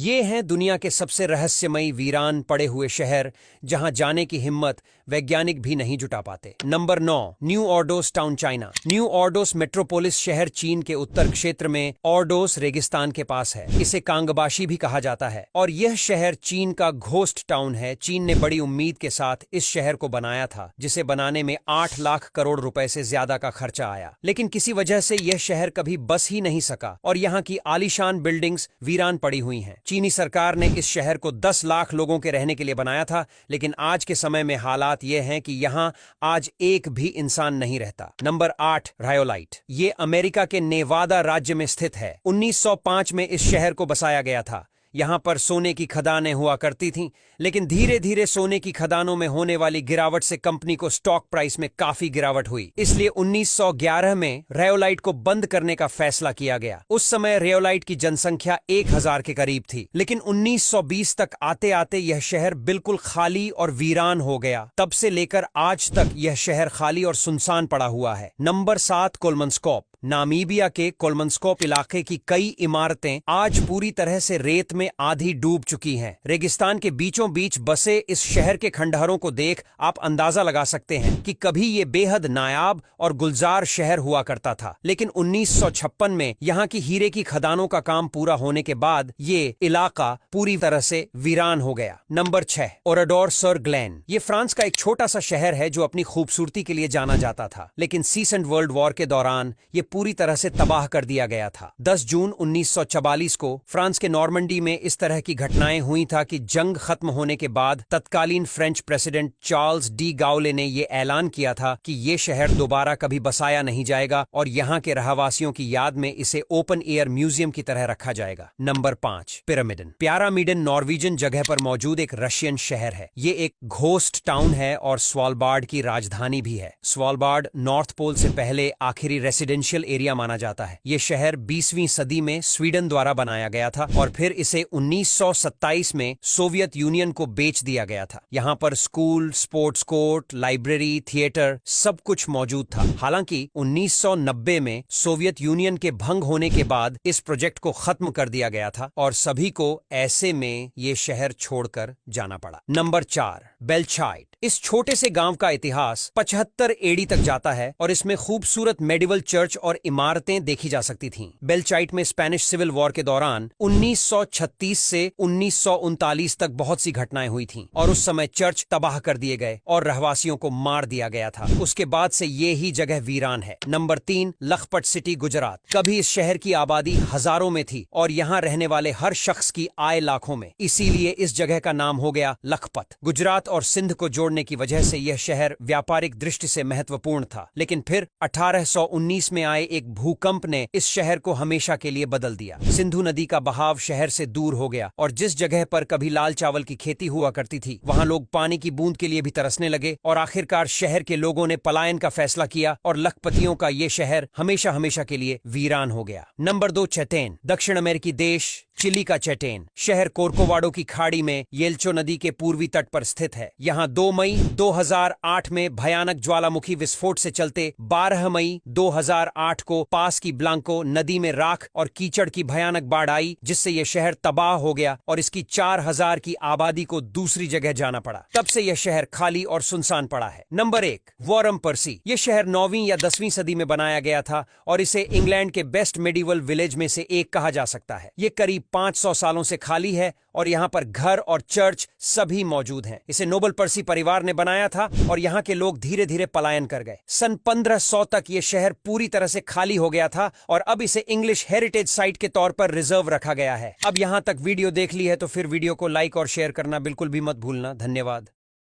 ये हैं दुनिया के सबसे रहस्यमयी वीरान पड़े हुए शहर जहां जाने की हिम्मत वैज्ञानिक भी नहीं जुटा पाते। Number 9, new Ordos town, China. New Ordos metropolis शहर चीन के उत्तर क्षेत्र में ऑर्डोस रेगिस्तान के पास है। इसे कांगबाशी भी कहा जाता है और यह शहर चीन का घोस्ट टाउन है। चीन ने बड़ी उम्मीद के साथ इस शहर को बनाया था, जिसे बनाने में 8 लाख करोड़ रुपए से ज्यादा का खर्चा आया, लेकिन किसी वजह से यह शहर कभी बस ही नहीं सका और यहाँ की आलीशान बिल्डिंग्स वीरान पड़ी हुई हैं। चीनी सरकार ने इस शहर को 10 लाख लोगों के रहने के लिए बनाया था, लेकिन आज के समय में हालात ये हैं कि यहाँ आज एक भी इंसान नहीं रहता। Number 8, rhyolite. ये अमेरिका के नेवादा राज्य में स्थित है। 1905 में इस शहर को बसाया गया था। यहां पर सोने की खदानें हुआ करती थीं, लेकिन धीरे धीरे सोने की खदानों में होने वाली गिरावट से कंपनी को स्टॉक प्राइस में काफी गिरावट हुई। इसलिए 1911 में रेयोलाइट को बंद करने का फैसला किया गया। उस समय रेयोलाइट की जनसंख्या 1000 के करीब थी, लेकिन 1920 तक आते आते यह शहर बिल्कुल खाली और वीरान हो गया। तब से लेकर आज तक यह शहर खाली और सुनसान पड़ा हुआ है। नंबर 7, कोलमनस्कोप। नामीबिया के कोलमनस्कोप इलाके की कई इमारतें आज पूरी तरह से रेत में आधी डूब चुकी हैं। रेगिस्तान के बीचों बीच बसे इस शहर के खंडहरों को देख आप अंदाजा लगा सकते हैं कि कभी ये बेहद नायाब और गुलजार शहर हुआ करता था, लेकिन 1956 में यहाँ की हीरे की खदानों का काम पूरा होने के बाद ये इलाका पूरी तरह से वीरान हो गया। Number 6, Oradour sur Glane. ये फ्रांस का एक छोटा सा शहर है जो अपनी खूबसूरती के लिए जाना जाता था, लेकिन सीसेंट वर्ल्ड वॉर के दौरान ये पूरी तरह से तबाह कर दिया गया था। 10 जून 1944 को फ्रांस के नॉर्मंडी में इस तरह की घटनाएं हुई था कि जंग खत्म होने के बाद तत्कालीन फ्रेंच प्रेसिडेंट चार्ल्स डी गाउले ने यह ऐलान किया था कि यह शहर दोबारा कभी बसाया नहीं जाएगा और यहाँ के रहवासियों की याद में इसे ओपन एयर म्यूजियम की तरह रखा जाएगा। नंबर 5, पिरामिडन। प्यारामीडन नॉर्वेजियन जगह पर मौजूद एक रशियन शहर है। ये एक घोस्ट टाउन है और स्वालबार्ड की राजधानी भी है। स्वालबार्ड नॉर्थ पोल से पहले आखिरी रेसिडेंशियल एरिया माना जाता है। यह शहर 20वीं सदी में स्वीडन द्वारा बनाया गया था और फिर इसे 1927 में सोवियत यूनियन को बेच दिया गया था। यहाँ पर school, sports court, library, theatre सब कुछ मौजूद था। हालांकि 1990 में सोवियत यूनियन के भंग होने के बाद इस प्रोजेक्ट को खत्म कर दिया गया था और सभी को ऐसे में ये शहर छोड़कर जाना पड़ा। नंबर 4, बेल्चाइट। इस छोटे से गांव का इतिहास 75 एडी तक जाता है और इसमें खूबसूरत मेडिवल चर्च और इमारतें देखी जा सकती थीं। बेल्चाइट में स्पेनिश सिविल वॉर के दौरान 1936 से 1939 तक बहुत सी घटनाएं हुई थीं और उस समय चर्च तबाह कर दिए गए और रहवासियों को मार दिया गया था। उसके बाद से ये ही जगह वीरान है। Number 3, Lakhpat city, Gujarat. कभी इस शहर की आबादी हजारों में थी और यहाँ रहने वाले हर शख्स की आय लाखों में, इसीलिए इस जगह का नाम हो गया लखपत। गुजरात और सिंध को जोड़ने की वजह से यह शहर व्यापारिक दृष्टि से महत्वपूर्ण था, लेकिन फिर 1819 में आए एक भूकंप ने इस शहर को हमेशा के लिए बदल दिया। सिंधु नदी का बहाव शहर से दूर हो गया और जिस जगह पर कभी लाल चावल की खेती हुआ करती थी, वहां लोग पानी की बूंद के लिए भी तरसने लगे और आखिरकार शहर के लोगों ने पलायन का फैसला किया और लखपतियों का ये शहर हमेशा हमेशा के लिए वीरान हो गया। नंबर 2, चेटेन। दक्षिण अमेरिकी देश चिली का चेटेन शहर कोर्कोवाडो की खाड़ी में येल्चो नदी के पूर्वी तट पर स्थित है। यहाँ 2 मई 2008 में भयानक ज्वालामुखी विस्फोट से चलते 12 मई 2008 को पास की ब्लांको नदी में राख और कीचड़ की भयानक बाढ़ आई, जिससे यह शहर तबाह हो गया और इसकी 4000 की आबादी को दूसरी जगह जाना पड़ा। तब से यह शहर खाली और सुनसान पड़ा है। नंबर 1, वॉरम पर्सी। यह शहर 9वीं या 10वीं सदी में बनाया गया था और इसे इंग्लैंड के बेस्ट मेडिवल विलेज में से एक कहा जा सकता है। यह करीब 500 सालों से खाली है और यहाँ पर घर और चर्च सभी मौजूद हैं। इसे नोबल पर्सी परिवार ने बनाया था और यहाँ के लोग धीरे धीरे पलायन कर गए। सन 1500 तक ये शहर पूरी तरह से खाली हो गया था और अब इसे इंग्लिश हेरिटेज साइट के तौर पर रिजर्व रखा गया है। अब यहाँ तक वीडियो देख ली है तो फिर वीडियो को लाइक और शेयर करना बिल्कुल भी मत भूलना। धन्यवाद।